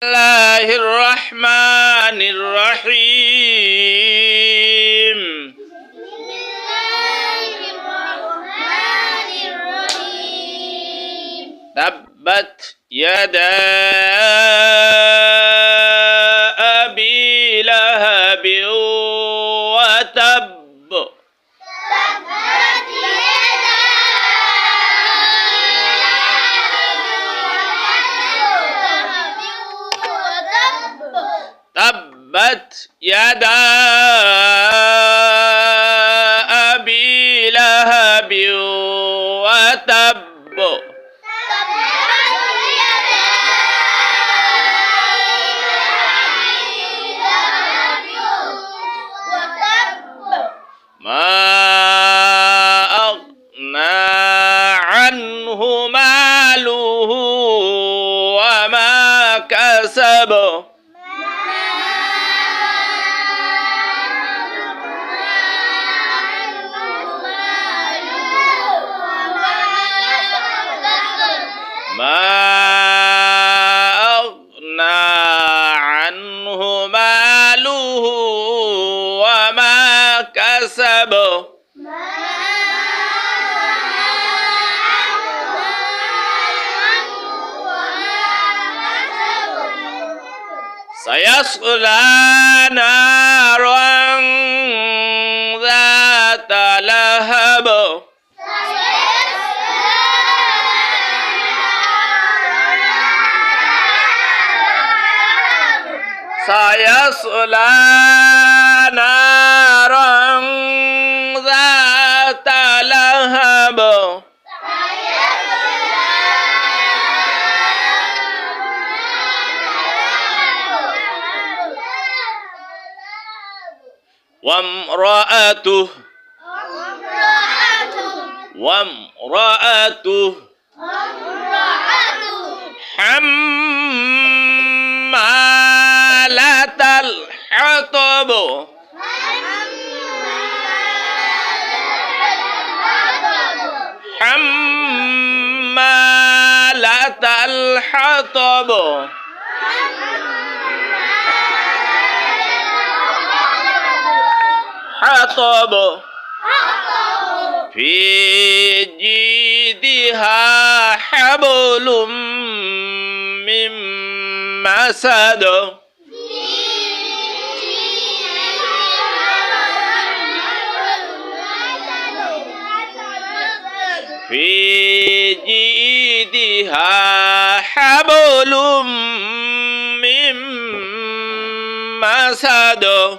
الله الرحمن الرحيم تبت يدا أبي لهب وتب تبت يدا أبي لهب وتب ما أغنى عنه ماله وما كسب ما أغنى عنه ماله وما كسب سيصلى نارا ذات لهب سيصلى نارا ذات لهب وامرأته حمالة الحطب حمالة الحطب حطب في جيدها حبل من مسد في جيدها حبل من مسد